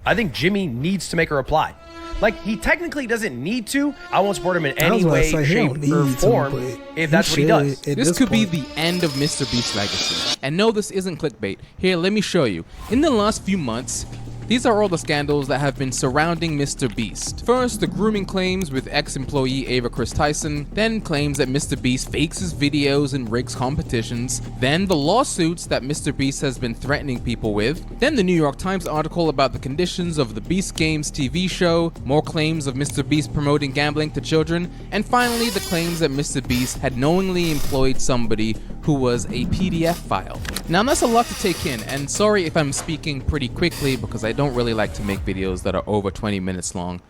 I think Jimmy needs to make a reply. Like, he technically doesn't need to. I won't support him in any way, shape, or form if that's what he does. This could be the end of MrBeast's legacy. And no, this isn't clickbait. Here, let me show you. In the last few months, these are all the scandals that have been surrounding MrBeast. First, the grooming claims with ex-employee Ava Chris Tyson, then claims that MrBeast fakes his videos and rigs competitions, then the lawsuits that MrBeast has been threatening people with, then the New York Times article about the conditions of the Beast Games TV show, more claims of MrBeast promoting gambling to children, and finally the claims that MrBeast had knowingly employed somebody who was a PDF file. Now that's a lot to take in, and sorry if I'm speaking pretty quickly because I don't really like to make videos that are over 20 minutes long.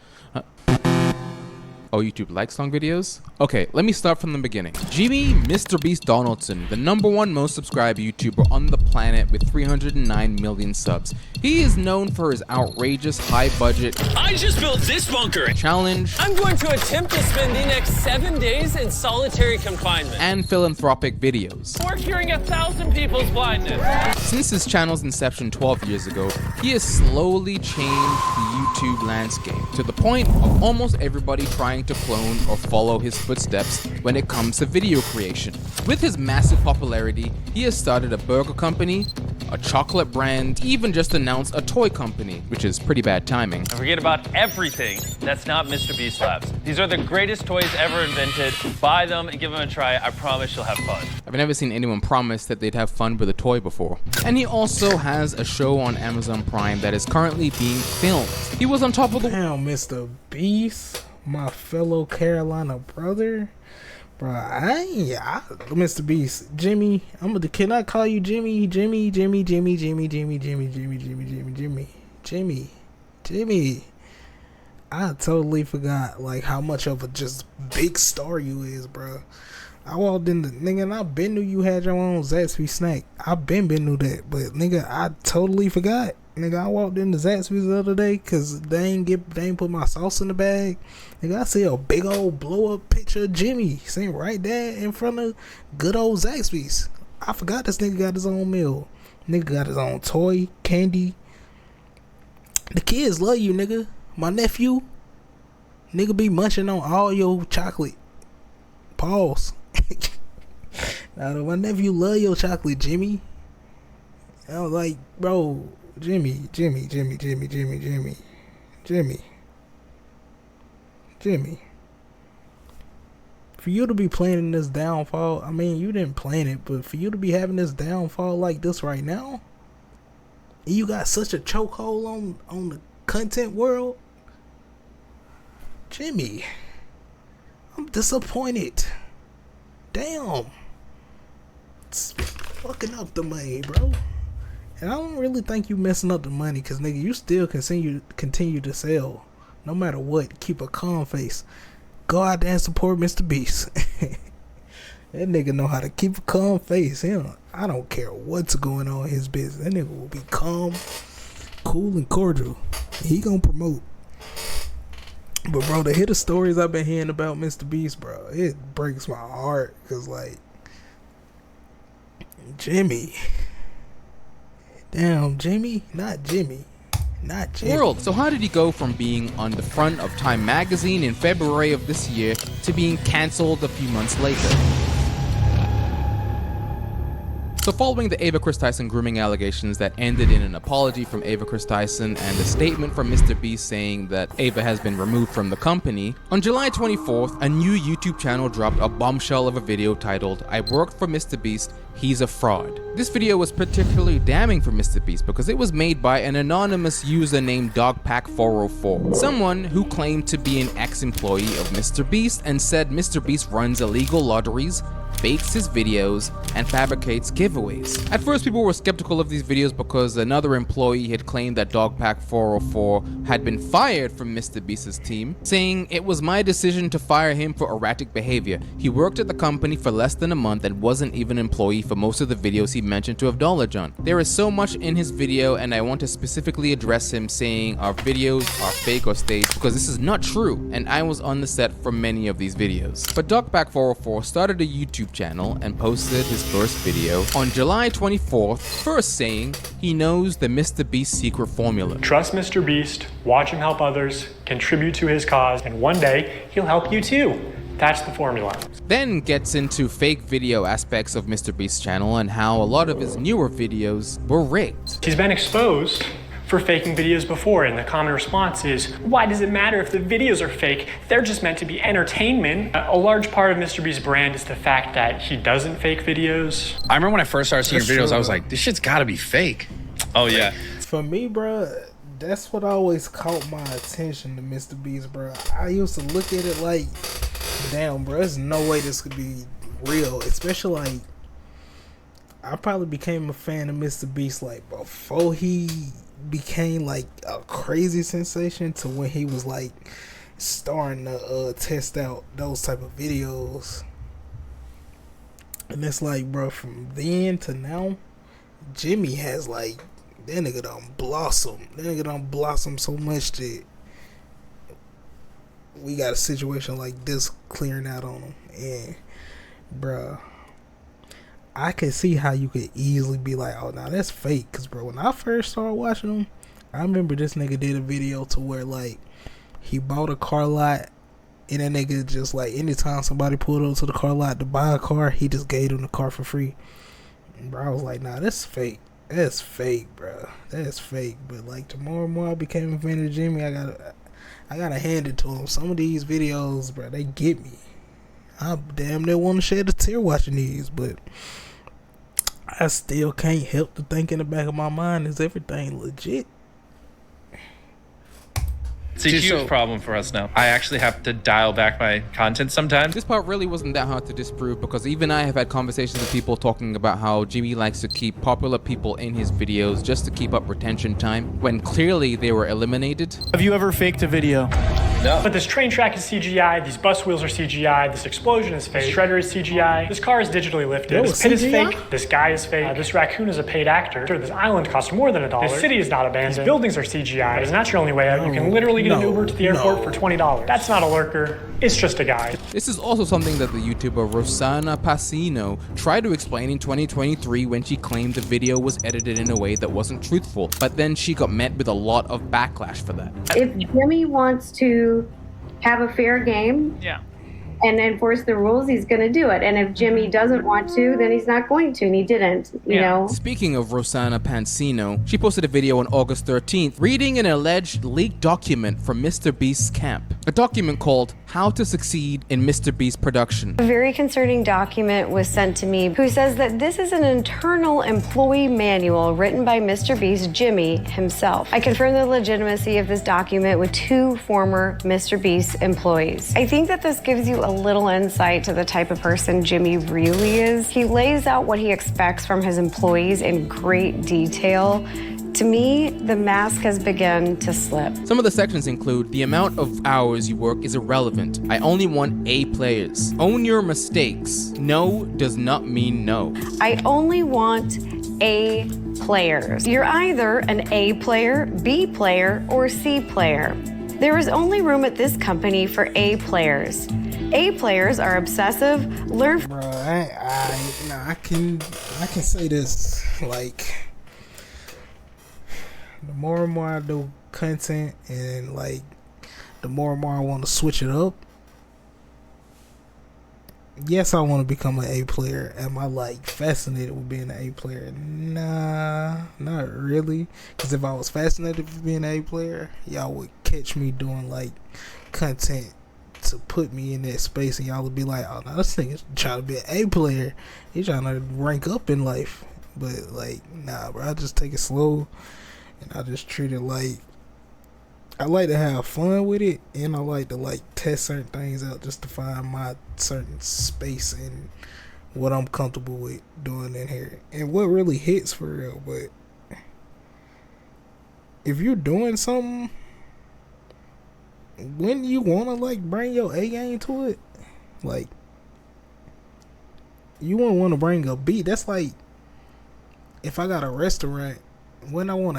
Oh, YouTube likes long videos? Okay, let me start from the beginning. Jimmy MrBeast Donaldson, the #1 most subscribed YouTuber on the planet with 309 million subs. He is known for his outrageous high budget I just built this bunker challenge. I'm going to attempt to spend the next 7 days in solitary confinement And philanthropic videos. or curing 1,000 people's blindness. Since his channel's inception 12 years ago, he has slowly changed the YouTube landscape to the point of almost everybody trying to clone or follow his footsteps when it comes to video creation. With his massive popularity, he has started a burger company, a chocolate brand, even just announced a toy company, which is pretty bad timing. And forget about everything that's not MrBeast Labs. These are the greatest toys ever invented. Buy them and give them a try. I promise you'll have fun. I've never seen anyone promise that they'd have fun with a toy before. And he also has a show on Amazon Prime that is currently being filmed. He was on top of the Damn, MrBeast, my fellow Carolina brother. Bro, MrBeast, Jimmy, can I call you Jimmy? Jimmy. I totally forgot like how much of a just big star you is, bro. I walked in the nigga and I been knew you had your own Zaxby's snack. I been knew that, but nigga, I totally forgot. Nigga, I walked into Zaxby's the other day cause they ain't put my sauce in the bag. Nigga, I see a big old blow up picture of Jimmy sitting right there in front of good old Zaxby's. I forgot this nigga got his own meal. Nigga got his own toy, candy. The kids love you, nigga. My nephew, nigga be munching on all your chocolate. Pause. Now, my nephew love your chocolate, Jimmy. I was like, bro, Jimmy. For you to be planning this downfall, I mean, you didn't plan it, but for you to be having this downfall like this right now, and you got such a chokehold on the content world, Jimmy, I'm disappointed. Damn. It's fucking up the money, bro. And I don't really think you messing up the money, cause nigga, you still continue to sell, no matter what. Keep a calm face. Go out there and support MrBeast. That nigga know how to keep a calm face. I don't care what's going on in his business. That nigga will be calm, cool, and cordial. He gonna promote. But bro, to hear the stories I've been hearing about MrBeast, bro, it breaks my heart. Cause like, Jimmy. Damn, Jimmy? Not Jimmy. World. So how did he go from being on the front of Time magazine in February of this year to being cancelled a few months later? So following the Ava Chris Tyson grooming allegations that ended in an apology from Ava Chris Tyson and a statement from MrBeast saying that Ava has been removed from the company, on July 24th, a new YouTube channel dropped a bombshell of a video titled, "I worked for MrBeast, he's a fraud." This video was particularly damning for MrBeast because it was made by an anonymous user named Dogpack404, someone who claimed to be an ex-employee of MrBeast and said MrBeast runs illegal lotteries, fakes his videos, and fabricates giveaways. At first, people were skeptical of these videos because another employee had claimed that Dogpack404 had been fired from MrBeast's team, saying, "It was my decision to fire him for erratic behavior. He worked at the company for less than a month and wasn't even an employee for most of the videos he mentioned to have knowledge on." There is so much in his video, and I want to specifically address him saying our videos are fake or staged because this is not true, and I was on the set for many of these videos. But Dogpack404 started a YouTube YouTube channel and posted his first video on July 24th, first saying he knows the MrBeast secret formula. Trust MrBeast, watch him help others, contribute to his cause, and one day he'll help you too. That's the formula. Then gets into fake video aspects of MrBeast's channel and how a lot of his newer videos were rigged. He's been exposed for faking videos before, and the common response is, why does it matter if the videos are fake? They're just meant to be entertainment. A large part of MrBeast's brand is the fact that he doesn't fake videos. I remember when I first started seeing your videos, I was like, this shit's gotta be fake. Oh yeah. For me, bro, that's what always caught my attention to MrBeast, bro. I used to look at it like, damn, bro, there's no way this could be real. Especially like, I probably became a fan of MrBeast like before he became like a crazy sensation to when he was like starting to test out those type of videos. And it's like, bro, from then to now, Jimmy has like, that nigga done blossom. That nigga done blossom so much that we got a situation like this clearing out on him. And bro, I can see how you could easily be like, oh, nah, that's fake. Because, bro, when I first started watching him, I remember this nigga did a video to where, like, he bought a car lot, and that nigga just, like, anytime somebody pulled up to the car lot to buy a car, he just gave them the car for free. And, bro, I was like, nah, that's fake. That's fake, bro. That's fake. But, like, the more and more I became a fan of Jimmy, I gotta hand it to him. Some of these videos, bro, they get me. I damn near want to shed a tear watching these, but I still can't help to think in the back of my mind, is everything legit? It's a huge problem for us now. I actually have to dial back my content sometimes. This part really wasn't that hard to disprove because even I have had conversations with people talking about how Jimmy likes to keep popular people in his videos just to keep up retention time when clearly they were eliminated. Have you ever faked a video? No. But this train track is CGI, these bus wheels are CGI, this explosion is fake, this shredder is CGI, this car is digitally lifted, this pit is fake, this guy is fake, this raccoon is a paid actor, this island costs more than $1, this city is not abandoned, these buildings are CGI, but it's not your only way out, you can literally get an Uber to the airport for $20. That's not a lurker, it's just a guy. This is also something that the YouTuber Rosanna Passino tried to explain in 2023 when she claimed the video was edited in a way that wasn't truthful, but then she got met with a lot of backlash for that. If Jimmy wants to have a fair game and enforce the rules, he's going to do it. And if Jimmy doesn't want to, then he's not going to, and he didn't, you know. Speaking of Rosanna Pansino, she posted a video on August 13th reading an alleged leaked document from MrBeast's camp. A document called How to Succeed in MrBeast Production. A very concerning document was sent to me who says that this is an internal employee manual written by MrBeast Jimmy himself. I confirmed the legitimacy of this document with 2 former MrBeast employees. I think that this gives you a little insight to the type of person Jimmy really is. He lays out what he expects from his employees in great detail. To me, the mask has begun to slip. Some of the sections include: the amount of hours you work is irrelevant. I only want A players. Own your mistakes. No does not mean no. I only want A players. You're either an A player, B player, or C player. There is only room at this company for A players. A players are obsessive, learn. Bro, I can say this, like, the more and more I do content and like the more and more I want to switch it up. Yes, I want to become an A player. Am I like fascinated with being an A player? Nah, not really. Because if I was fascinated with being an A player, y'all would catch me doing like content to put me in that space, and y'all would be like, oh no, this nigga's trying to be an A player. He's trying to rank up in life. But like, nah, bro, I just take it slow, and I just treat it like, I like to have fun with it, and I like to like test certain things out just to find my certain space and what I'm comfortable with doing in here and what really hits for real. But if you're doing something, when you want to like bring your A game to it, like you wouldn't want to bring a B. That's like if I got a restaurant, when I want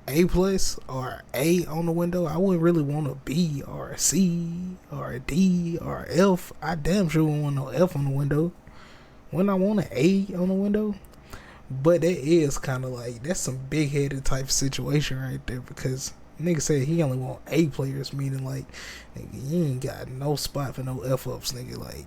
A plus or A on the window, I wouldn't really want a B or a C or a D or a F. I damn sure wouldn't want no F on the window. When I want an A on the window. But that is kind of like, that's some big headed type situation right there, because nigga said he only want A players, meaning like, nigga, you ain't got no spot for no F ups, nigga. Like,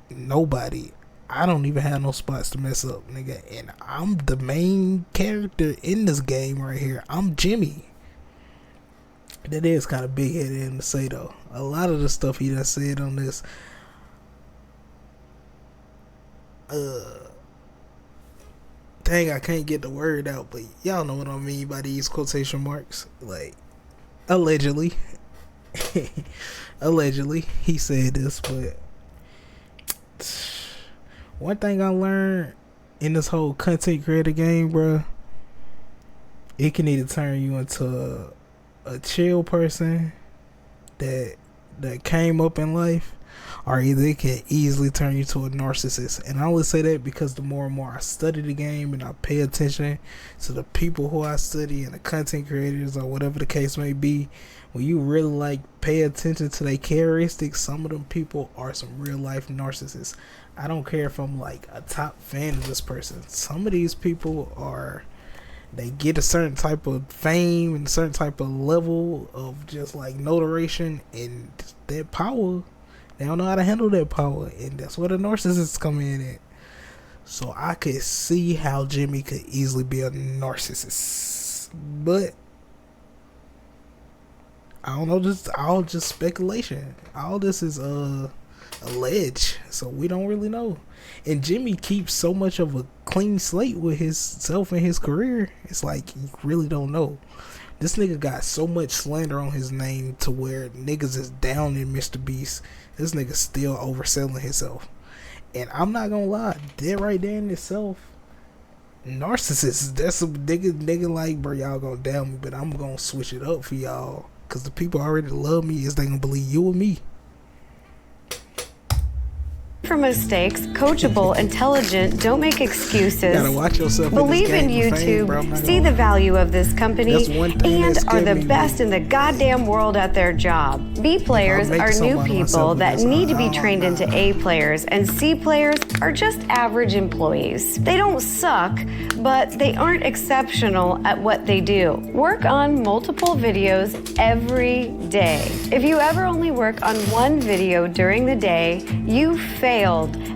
nobody. I don't even have no spots to mess up, nigga. And I'm the main character in this game right here. I'm Jimmy. That is kind of big headed him to say, though. A lot of the stuff he done said on this, dang, I can't get the word out, but y'all know what I mean by these quotation marks. Like, allegedly. Allegedly, he said this, but one thing I learned in this whole content creator game, bro, it can either turn you into a chill person that came up in life, or either it can easily turn you to a narcissist. And I only say that because the more and more I study the game and I pay attention to the people who I study and the content creators or whatever the case may be, when you really like pay attention to their characteristics, some of them people are some real life narcissists. I don't care if I'm like a top fan of this person. Some of these people are, they get a certain type of fame and a certain type of level of just like notoriation, and that power, they don't know how to handle that power, and that's where the narcissists come in at. So I could see how Jimmy could easily be a narcissist, but I don't know, just all just speculation. All this is alleged, so we don't really know. And Jimmy keeps so much of a clean slate with himself and his career. It's like you really don't know. This nigga got so much slander on his name to where niggas is down in MrBeast. This nigga still overselling himself. And I'm not gonna lie, that right there in itself, narcissist. That's a nigga like, bro, y'all gonna down me, but I'm gonna switch it up for y'all. Cause the people already love me, is they gonna believe you and me. For mistakes, coachable, intelligent, don't make excuses. You gotta watch yourself. Believe in YouTube, see the value of this company, and are the best in the goddamn world at their job. B players are new people that need to be trained into A players, and C players are just average employees. They don't suck, but they aren't exceptional at what they do. Work on multiple videos every day. If you ever only work on one video during the day, you failed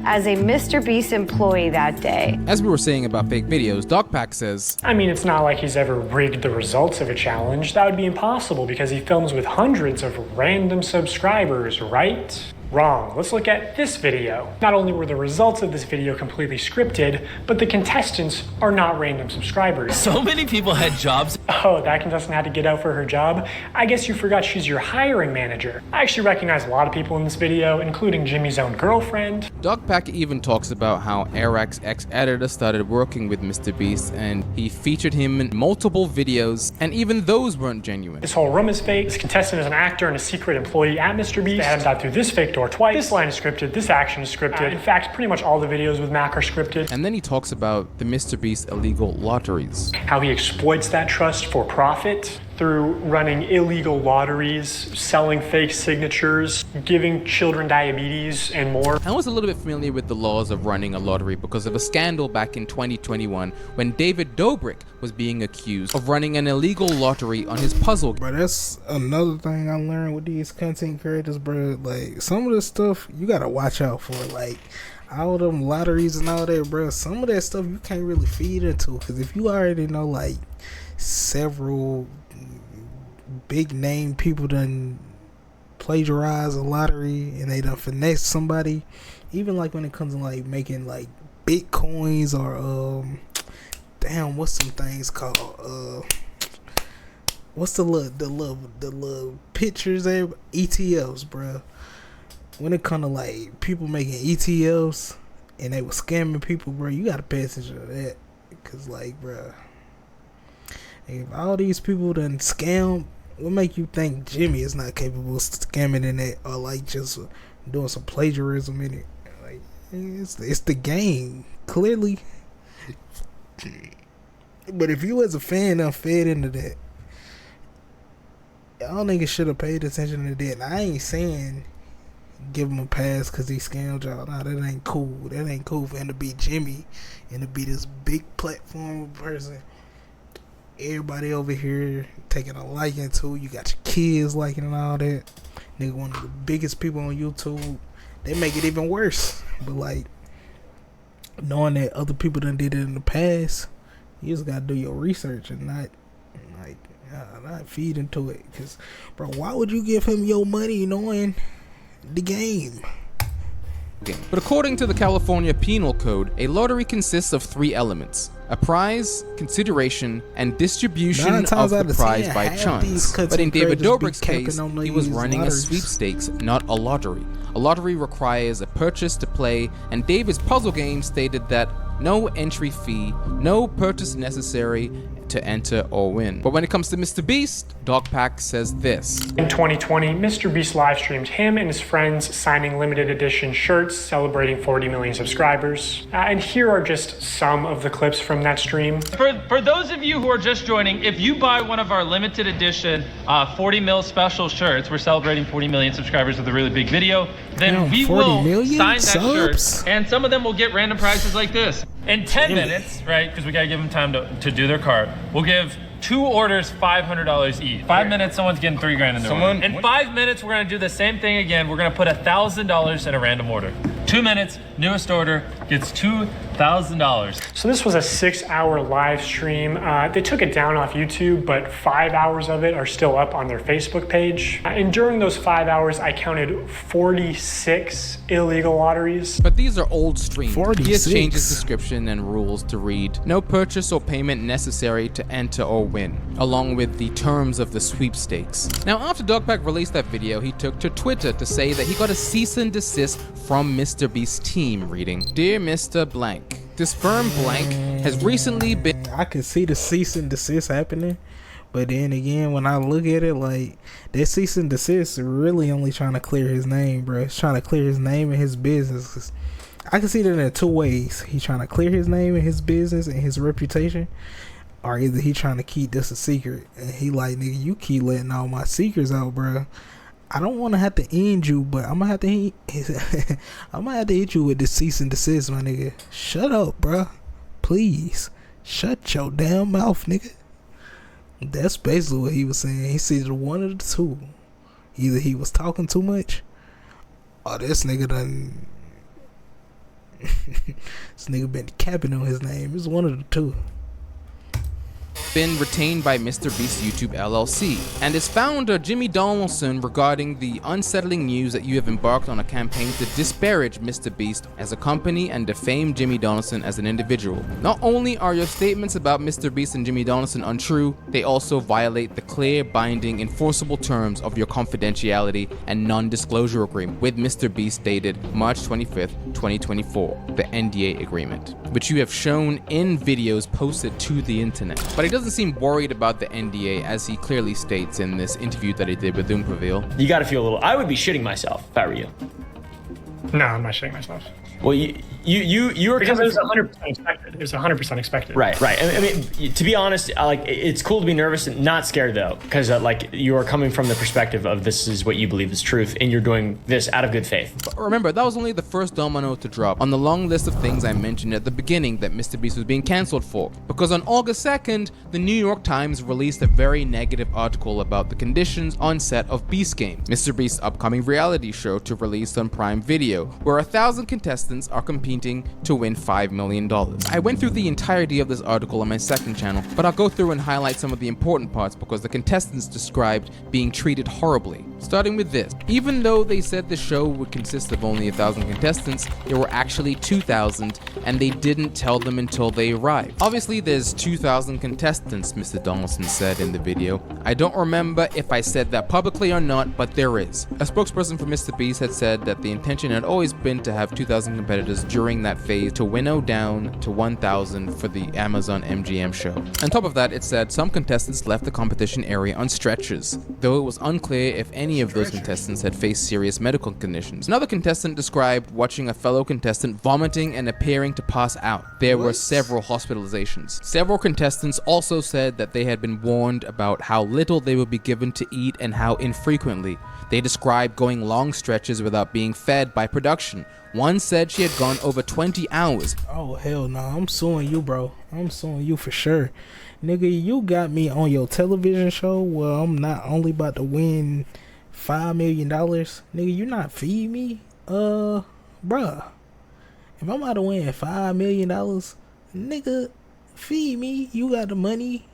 as a MrBeast employee that day. As we were saying about fake videos, Dogpack says, I mean, it's not like he's ever rigged the results of a challenge. That would be impossible because he films with hundreds of random subscribers, right? Wrong. Let's look at this video. Not only were the results of this video completely scripted, but the contestants are not random subscribers. So many people had jobs. Oh, that contestant had to get out for her job? I guess you forgot she's your hiring manager. I actually recognize a lot of people in this video, including Jimmy's own girlfriend. Dogpack even talks about how Arak's ex-editor started working with MrBeast and he featured him in multiple videos, and even those weren't genuine. This whole room is fake. This contestant is an actor and a secret employee at MrBeast. They had him dive through this fake door twice. This line is scripted. This action is scripted. In fact, pretty much all the videos with Mac are scripted. And then he talks about the MrBeast illegal lotteries. How he exploits that trust for profit through running illegal lotteries, selling fake signatures, giving children diabetes, and more. I was a little bit familiar with the laws of running a lottery because of a scandal back in 2021 when David Dobrik was being accused of running an illegal lottery on his puzzle. But that's another thing I learned with these content creators, bro. Like, some of the stuff you gotta watch out for. Like, all them lotteries and all that, bro. Some of that stuff you can't really feed into, because if you already know, like, several big name people done plagiarize a lottery and they done finesse somebody, even like when it comes to like making like bitcoins or damn, what's some things called what's the little pictures there, ETFs, bruh. When it come to like people making ETFs and they were scamming people, bro, you gotta pay attention to that, cause like, bruh, if all these people done scam, what make you think Jimmy is not capable of scamming in that, or like just doing some plagiarism in it? Like, it's the game, clearly. But if you as a fan done fed into that, y'all niggas should have paid attention to that. And I ain't saying give him a pass because he scammed y'all. Nah, that ain't cool. That ain't cool for him to be Jimmy and to be this big platform person. Everybody over here taking a liking to. You got your kids liking and all that. Nigga, one of the biggest people on YouTube. They make it even worse. But like, knowing that other people done did it in the past, you just gotta do your research and not feed into it. Cause, bro, why would you give him your money knowing the game? But according to the California Penal Code, a lottery consists of 3 elements: a prize, consideration, and distribution of the prize by chance. But in David Dobrik's case, he was running a sweepstakes, not a lottery. A lottery requires a purchase to play, and David's puzzle game stated that no entry fee, no purchase necessary to enter or win. But when it comes to MrBeast, Dogpack says this. In 2020, MrBeast live streamed him and his friends signing limited edition shirts celebrating 40 million subscribers. And here are just some of the clips from that stream. For those of you who are just joining, if you buy one of our limited edition 40 mil special shirts, we're celebrating 40 million subscribers with a really big video, then we will sign that shirt, and some of them will get random prizes like this. In 10 minutes, right, because we gotta give them time to do their cart, we'll give 2 orders $500 each. 5 minutes, someone's getting $3 grand in their order. In 5 minutes, we're gonna do the same thing again. We're gonna put $1,000 in a random order. 2 minutes, newest order gets $2,000. So this was a 6-hour live stream. They took it down off YouTube, but 5 hours of it are still up on their Facebook page. And during those 5 hours, I counted 46 illegal lotteries. But these are old streams. 46. He has changed his description and rules to read, no purchase or payment necessary to enter or win, along with the terms of the sweepstakes. Now, after Dogpack released that video, he took to Twitter to say that he got a cease and desist from MrBeast's team, reading, "Dear Mr. Blank, this firm blank has recently been..." I can see the cease and desist happening, but then again, when I look at it, like, that cease and desist is really only trying to clear his name, bro. It's trying to clear his name and his business. 'Cause I can see that in 2 ways. He's trying to clear his name and his business and his reputation, or either he trying to keep this a secret. And he like, nigga, you keep letting all my secrets out, bro. I don't want to have to end you, but I'm gonna have to hit you with the cease and desist, my nigga. Shut up, bro. Please, shut your damn mouth, nigga. That's basically what he was saying. He said one of the two. Either he was talking too much, or this nigga done. This nigga been capping on his name. It's one of the two. Been retained by MrBeast YouTube LLC, and its founder Jimmy Donaldson regarding the unsettling news that you have embarked on a campaign to disparage MrBeast as a company and defame Jimmy Donaldson as an individual. Not only are your statements about MrBeast and Jimmy Donaldson untrue, they also violate the clear, binding, enforceable terms of your confidentiality and non-disclosure agreement with MrBeast dated March 25th, 2024, the NDA agreement, which you have shown in videos posted to the internet. But he doesn't seem worried about the NDA, as he clearly states in this interview that he did with Doompraville. You gotta feel a little... I would be shitting myself if I were you. No, I'm not shitting myself. Well, you were because it was 100% expected. It was 100% expected. Right. I mean, to be honest, like, it's cool to be nervous and not scared though, because like, you are coming from the perspective of this is what you believe is truth, and you're doing this out of good faith. But remember, that was only the first domino to drop on the long list of things I mentioned at the beginning that MrBeast was being cancelled for. Because on August 2nd, the New York Times released a very negative article about the conditions on set of Beast Game, MrBeast's upcoming reality show to release on Prime Video, where 1,000 contestants are competing to win $5 million. I went through the entirety of this article on my second channel, but I'll go through and highlight some of the important parts because the contestants described being treated horribly. Starting with this. Even though they said the show would consist of only 1,000 contestants, there were actually 2,000, and they didn't tell them until they arrived. Obviously, there's 2,000 contestants, Mr. Donaldson said in the video. I don't remember if I said that publicly or not, but there is. A spokesperson for MrBeast had said that the intention had always been to have 2,000 competitors during that phase to winnow down to 1,000 for the Amazon MGM show. On top of that, it said some contestants left the competition area on stretchers, though it was unclear if any of those contestants had faced serious medical conditions. Another contestant described watching a fellow contestant vomiting and appearing to pass out. There were several hospitalizations. Several contestants also said that they had been warned about how little they would be given to eat and how infrequently. They described going long stretches without being fed by production. One said she had gone over 20 hours. Oh, hell no. I'm suing you, bro. I'm suing you for sure. Nigga, you got me on your television show where I'm not only about to win $5 million. Nigga, you not feed me? Bruh. If I'm about to win $5 million, nigga, feed me. You got the money.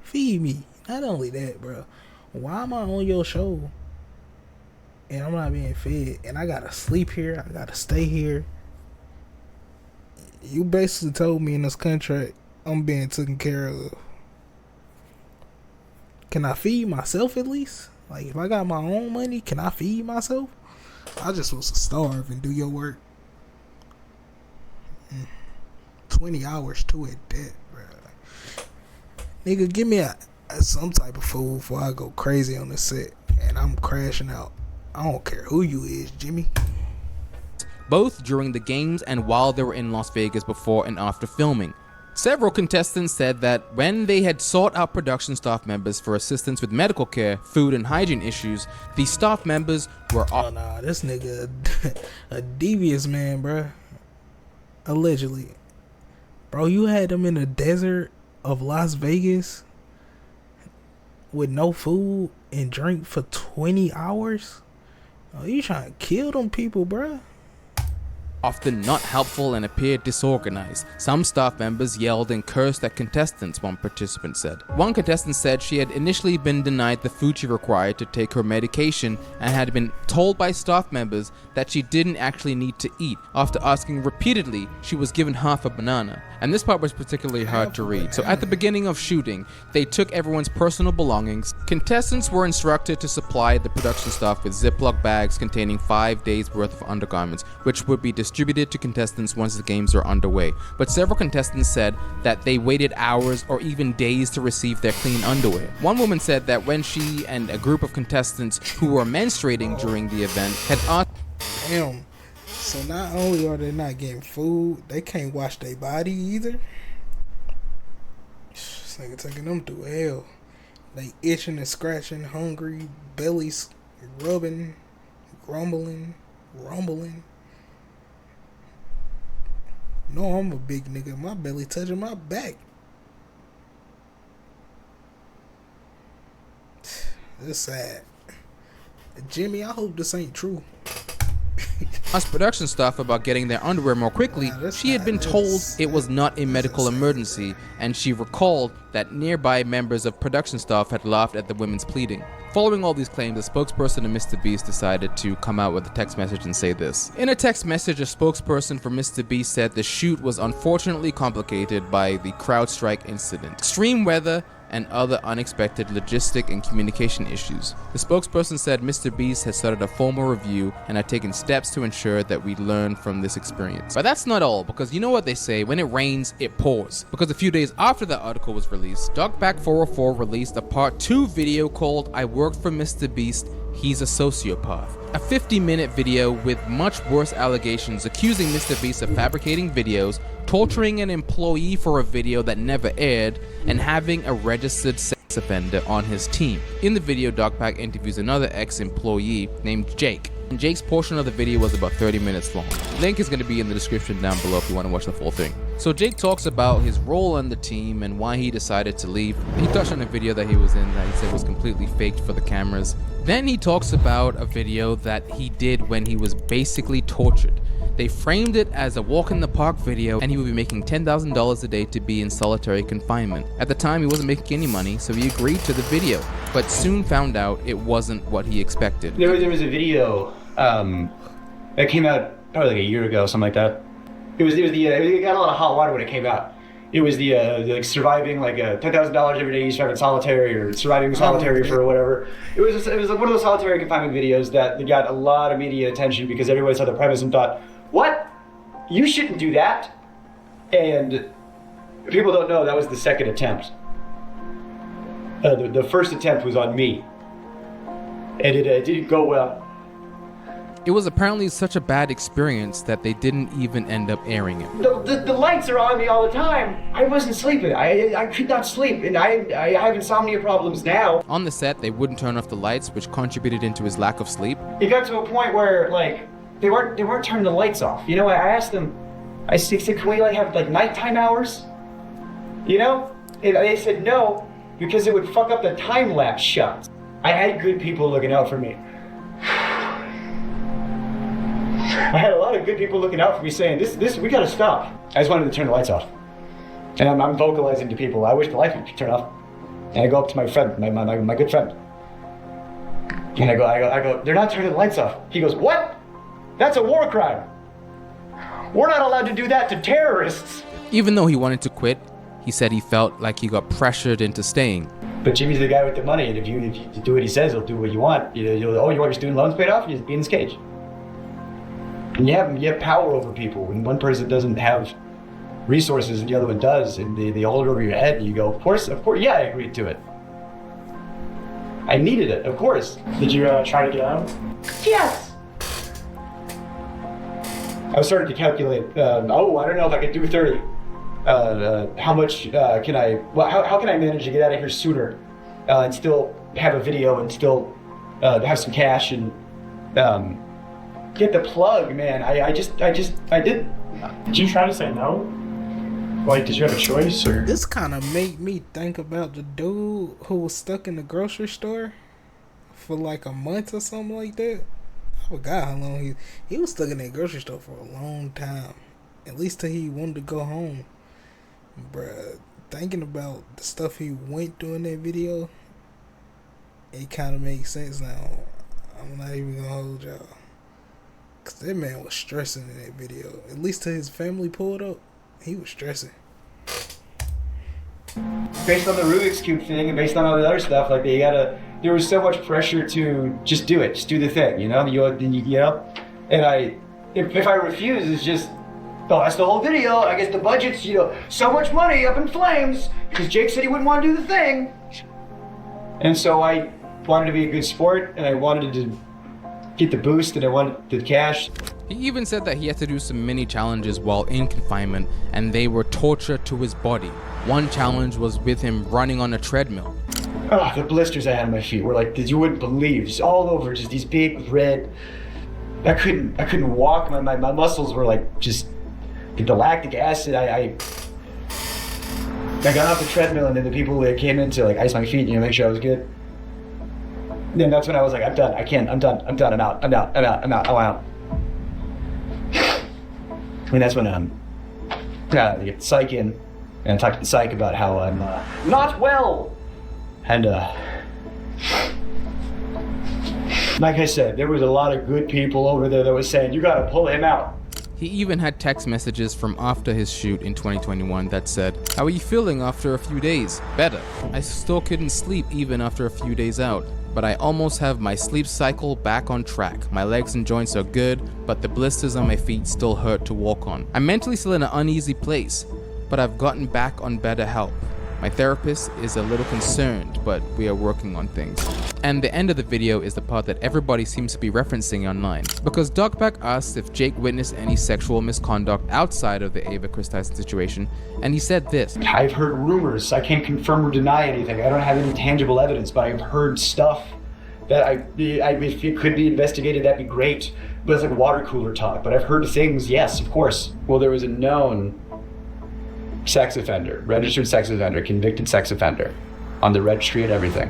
Feed me. Not only that, bro. Why am I on your show and I'm not being fed? And I gotta sleep here. I gotta stay here. You basically told me in this contract I'm being taken care of. Can I feed myself at least? Like, if I got my own money, can I feed myself? I just was to starve and do your work. 20 hours to it, that, bro. Nigga, give me some type of food before I go crazy on the set and I'm crashing out. I don't care who you is, Jimmy. Both during the games and while they were in Las Vegas before and after filming. Several contestants said that when they had sought out production staff members for assistance with medical care, food, and hygiene issues, the staff members were Oh, nah, this nigga a devious man, bruh. Allegedly. Bro, you had them in the desert of Las Vegas with no food and drink for 20 hours? Oh, you trying to kill them people, bruh? often not helpful and appeared disorganized. Some staff members yelled and cursed at contestants, one participant said. One contestant said she had initially been denied the food she required to take her medication and had been told by staff members that she didn't actually need to eat. After asking repeatedly, she was given half a banana. And this part was particularly hard to read. So at the beginning of shooting, they took everyone's personal belongings. Contestants were instructed to supply the production staff with Ziploc bags containing 5 days worth of undergarments, which would be distributed to contestants once the games are underway. But several contestants said that they waited hours or even days to receive their clean underwear. One woman said that when she and a group of contestants who were menstruating during the event had asked, damn. So not only are they not getting food, they can't wash their body either. This nigga taking them through hell. They itching and scratching, hungry, bellies rubbing, grumbling, rumbling. No, I'm a big nigga. My belly touching my back. It's sad. Jimmy, I hope this ain't true. asked production staff about getting their underwear more quickly. She had been told it was not a medical emergency, and she recalled that nearby members of production staff had laughed at the women's pleading. Following all these claims, a spokesperson of MrBeast decided to come out with a text message and say this. In a text message, a spokesperson for MrBeast said the shoot was unfortunately complicated by the CrowdStrike incident, extreme weather, and other unexpected logistic and communication issues. The spokesperson said MrBeast had started a formal review and had taken steps to ensure that we learn from this experience. But that's not all, because you know what they say, when it rains, it pours. Because a few days after the article was released, Dogback404 released a part 2 video called I Worked for MrBeast, He's a Sociopath. A 50-minute video with much worse allegations accusing MrBeast of fabricating videos, torturing an employee for a video that never aired, and having a registered sex offender on his team. In the video, Dogpack interviews another ex-employee named Jake, and Jake's portion of the video was about 30 minutes long. Link is going to be in the description down below if you want to watch the full thing. So Jake talks about his role on the team and why he decided to leave. He touched on a video that he was in that he said was completely faked for the cameras. Then he talks about a video that he did when he was basically tortured. They framed it as a walk in the park video, and he would be making $10,000 a day to be in solitary confinement. At the time, he wasn't making any money, so he agreed to the video, but soon found out it wasn't what he expected. There was a video that came out probably like a year ago, something like that. It got a lot of hot water when it came out, It was the like surviving like $10,000 every day you survive in solitary or surviving solitary for whatever. It was like one of those solitary confinement videos that got a lot of media attention because everybody saw the premise and thought, what? You shouldn't do that. And people don't know that was the second attempt. The first attempt was on me, and it didn't go well. It was apparently such a bad experience that they didn't even end up airing it. The lights are on me all the time. I wasn't sleeping. I could not sleep, and I have insomnia problems now. On the set, they wouldn't turn off the lights, which contributed into his lack of sleep. It got to a point where like they weren't turning the lights off. You know, I asked them, I said, can we like have like nighttime hours? You know, and they said no because it would fuck up the time lapse shots. I had good people looking out for me. I had a lot of good people looking out for me saying, this, we gotta stop. I just wanted to turn the lights off. And I'm vocalizing to people, I wish the lights would turn off. And I go up to my friend, my good friend. And I go, they're not turning the lights off. He goes, what? That's a war crime. We're not allowed to do that to terrorists. Even though he wanted to quit, he said he felt like he got pressured into staying. But Jimmy's the guy with the money, and if you do what he says, he'll do what you want. You want your student loans paid off? You just be in this cage. And you have power over people. When one person doesn't have resources and the other one does, and they hold it over your head, and you go, of course, yeah, I agreed to it. I needed it, of course. Did you try to get out? Yes! I was starting to calculate, I don't know if I could do 30. How much how can I manage to get out of here sooner and still have a video and still have some cash and get the plug, man. I did. Did you try to say no? Like, did you have a choice, or? This kind of made me think about the dude who was stuck in the grocery store for like a month or something like that. I forgot how long he was stuck in that grocery store for a long time. At least till he wanted to go home. Bruh, thinking about the stuff he went through in that video, it kind of makes sense now. I'm not even gonna hold y'all. Cause that man was stressing in that video. At least till his family pulled up, he was stressing. Based on the Rubik's Cube thing and based on all the other stuff, like there was so much pressure to just do it, just do the thing, you know? And if I refuse, it's just, oh, that's the whole video. I guess the budget's, so much money up in flames because Jake said he wouldn't want to do the thing. And so I wanted to be a good sport and I wanted to get the boost and I wanted the cash. He even said that he had to do some mini challenges while in confinement and they were torture to his body. One challenge was with him running on a treadmill. Oh, the blisters I had on my feet were like, you wouldn't believe, just all over, just these big red. I couldn't walk. My muscles were like just the lactic acid. I got off the treadmill and then the people that came in to like ice my feet, make sure I was good. Then that's when I was like, I'm done. I can't. I'm done. I'm out. I'm out. And that's when I get psych in and I talk to the psych about how I'm not well. And like I said, there was a lot of good people over there that was saying, you gotta pull him out. He even had text messages from after his shoot in 2021 that said, how are you feeling after a few days? Better. I still couldn't sleep even after a few days out, but I almost have my sleep cycle back on track. My legs and joints are good, but the blisters on my feet still hurt to walk on. I'm mentally still in an uneasy place, but I've gotten back on better help. My therapist is a little concerned, but we are working on things. And the end of the video is the part that everybody seems to be referencing online. Because Dogback asked if Jake witnessed any sexual misconduct outside of the Ava Chris Tyson situation, and he said this. I've heard rumors. I can't confirm or deny anything. I don't have any tangible evidence, but I've heard stuff that if it could be investigated, that'd be great. But it's like water cooler talk. But I've heard things, yes, of course. Well, there was a known sex offender, registered sex offender, convicted sex offender on the registry and everything,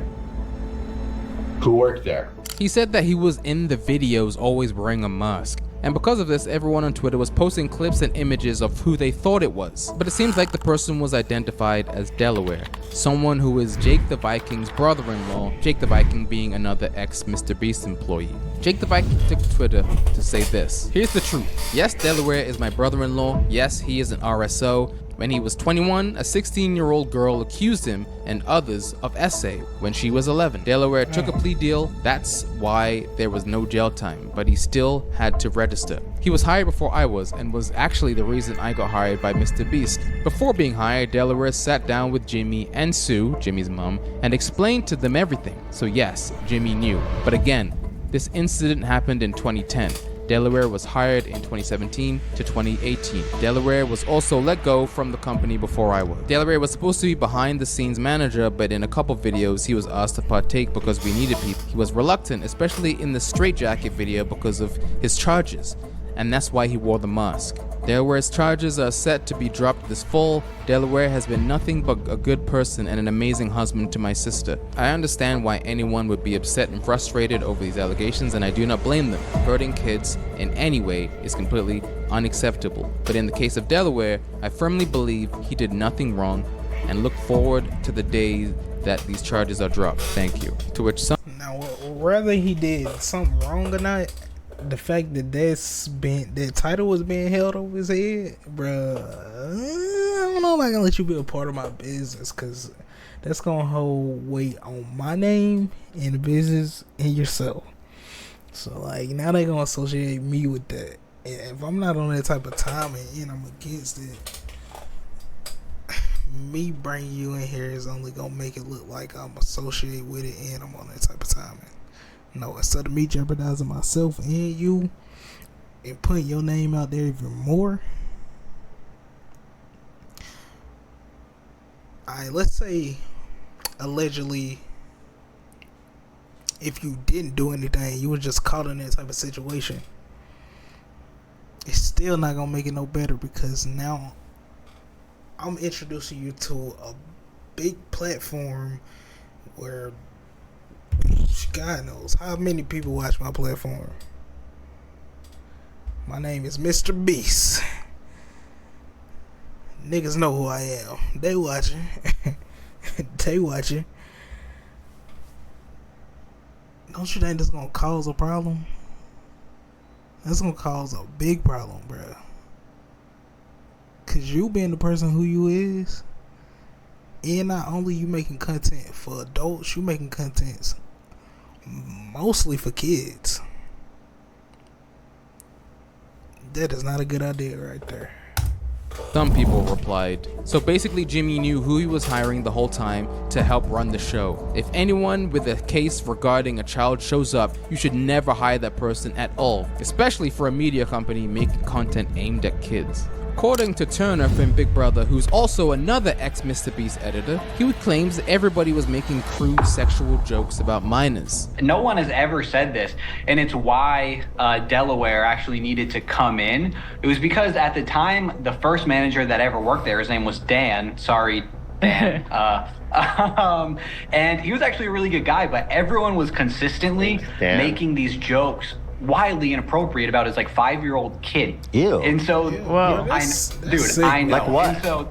who worked there. He said that he was in the videos always wearing a mask. And because of this, everyone on Twitter was posting clips and images of who they thought it was. But it seems like the person was identified as Delaware, someone who is Jake the Viking's brother-in-law, Jake the Viking being another ex-MrBeast employee. Jake the Viking took to Twitter to say this. Here's the truth. Yes, Delaware is my brother-in-law. Yes, he is an RSO. When he was 21, a 16-year-old girl accused him and others of essay when she was 11. Delaware took a plea deal. That's why there was no jail time, but he still had to register. He was hired before I was, and was actually the reason I got hired by MrBeast. Before being hired, Delaware sat down with Jimmy and Sue, Jimmy's mom, and explained to them everything. So yes, Jimmy knew. But again, this incident happened in 2010. Delaware was hired in 2017 to 2018. Delaware was also let go from the company before I was. Delaware was supposed to be behind the scenes manager, but in a couple videos he was asked to partake because we needed people. He was reluctant, especially in the straitjacket video because of his charges, and that's why he wore the mask. Delaware's charges are set to be dropped this fall. Delaware has been nothing but a good person and an amazing husband to my sister. I understand why anyone would be upset and frustrated over these allegations, and I do not blame them. Hurting kids in any way is completely unacceptable. But in the case of Delaware, I firmly believe he did nothing wrong and look forward to the day that these charges are dropped. Thank you. To which some... Now, whether he did something wrong or not, the fact that that title was being held over his head, bruh, I don't know if I can let you be a part of my business, because that's gonna hold weight on my name and the business and yourself. So like, now they gonna associate me with that, and if I'm not on that type of timing and I'm against it, me bringing you in here is only gonna make it look like I'm associated with it and I'm on that type of timing. No, instead of me jeopardizing myself and you and putting your name out there even more. Alright, let's say allegedly if you didn't do anything, you were just caught in that type of situation, it's still not gonna make it no better, because now I'm introducing you to a big platform where God knows how many people watch my platform. My name is MrBeast. Niggas know who I am. They watching. They watching. Don't you think that's gonna cause a problem? That's gonna cause a big problem, bruh. Cause you being the person who you is, and not only you making content for adults, you making contents mostly for kids. That is not a good idea right there. Some people replied, so basically Jimmy knew who he was hiring the whole time to help run the show. If anyone with a case regarding a child shows up, you should never hire that person at all, especially for a media company making content aimed at kids. According to Turner from Big Brother, who's also another ex-MrBeast editor, he claims that everybody was making crude sexual jokes about minors. No one has ever said this, and it's why Delaware actually needed to come in. It was because at the time, the first manager that ever worked there, his name was Dan. Sorry, Dan. And he was actually a really good guy, but everyone was consistently making these jokes wildly inappropriate about his like 5-year-old kid. Ew. And so, wow. Dude, I know. Like what? And so,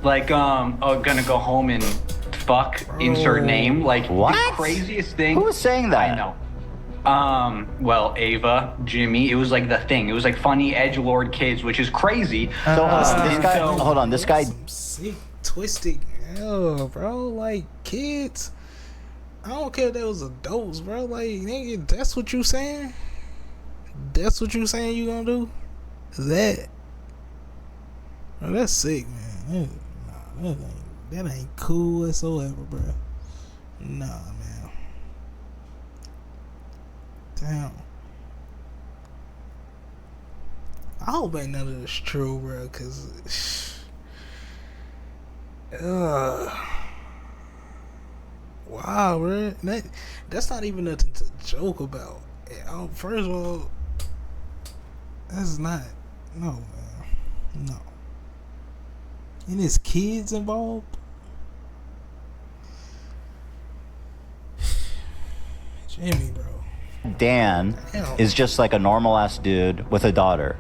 like, gonna go home and fuck, insert name. Like, what? The craziest thing. Who was saying that? I know. Well, Ava, Jimmy, it was like the thing. It was like funny edgelord kids, which is crazy. So, this guy, hold on, this guy. Sick, twisted, bro, like kids. I don't care if that was adults, bro. Like, nigga, that's what you saying? That's what you saying you gonna do? That? Bro, that's sick, man. That ain't cool whatsoever, bro. Nah, man. Damn. I hope ain't none of this true, bro, cause wow, bro. That's not even nothing to joke about. First of all, that's not. No, man. No. And there's kids involved? Jimmy, bro. Dan is just like a normal ass dude with a daughter.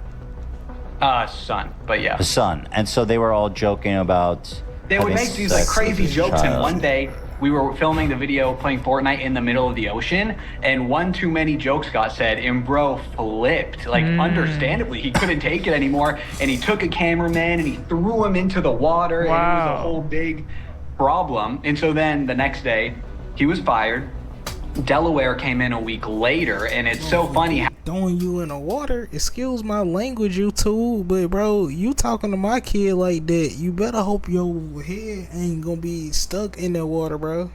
Son, but yeah. A son. And so they were all joking about. They would make these like crazy jokes, and one day we were filming the video playing Fortnite in the middle of the ocean, and one too many jokes got said, and bro flipped. Like, understandably, he couldn't take it anymore, and he took a cameraman and he threw him into the water, and it was a whole big problem. And so then the next day, he was fired. Delaware came in a week later, and it's so funny. Throwing you in the water, excuse my language, YouTube, but bro, you talking to my kid like that, you better hope your head ain't gonna be stuck in that water, bro.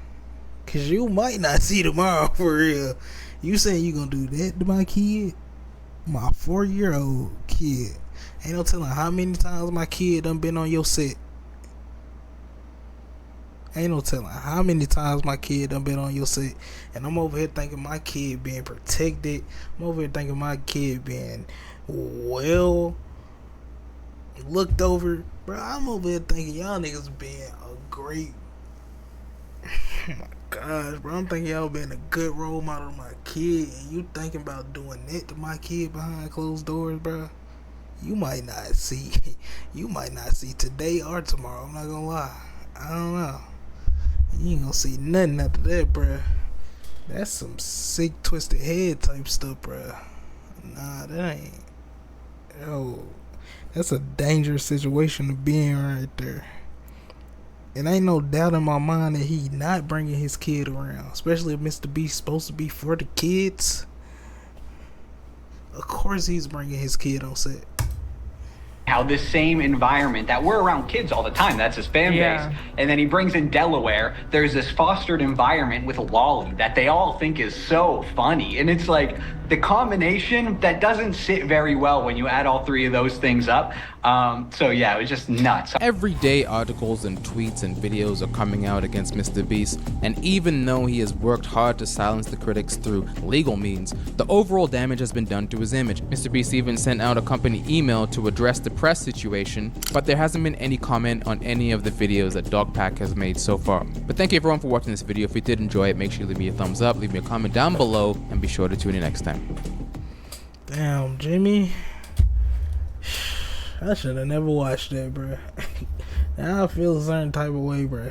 Cause you might not see tomorrow, for real. You saying you gonna do that to my kid? My 4-year-old kid. Ain't no telling how many times my kid done been on your set. Ain't no telling how many times my kid done been on your set. And I'm over here thinking my kid being protected. I'm over here thinking my kid being well looked over. Bro, I'm over here thinking y'all niggas being a great... Oh my gosh, bro. I'm thinking y'all being a good role model to my kid. And you thinking about doing that to my kid behind closed doors, bro. You might not see. You might not see today or tomorrow. I'm not gonna lie. I don't know. You ain't gonna see nothing after that, bruh. That's some sick, twisted head type stuff, bruh. Nah, that ain't. Yo, that's a dangerous situation to be in right there. And ain't no doubt in my mind that he not bringing his kid around, especially if MrBeast's supposed to be for the kids. Of course, he's bringing his kid on set. How this same environment that we're around kids all the time, that's his fan base, and then he brings in Delaware. There's this fostered environment with Lolly that they all think is so funny, and it's like the combination that doesn't sit very well when you add all three of those things up. So yeah, it was just nuts. Every day articles and tweets and videos are coming out against MrBeast, and even though he has worked hard to silence the critics through legal means, the overall damage has been done to his image. MrBeast even sent out a company email to address the press situation, but there hasn't been any comment on any of the videos that Dogpack has made so far. But thank you everyone for watching this video. If you did enjoy it, make sure you leave me a thumbs up, leave me a comment down below, and be sure to tune in next time. Damn, Jimmy. I should have never watched that, bro. Now I feel a certain type of way, bro.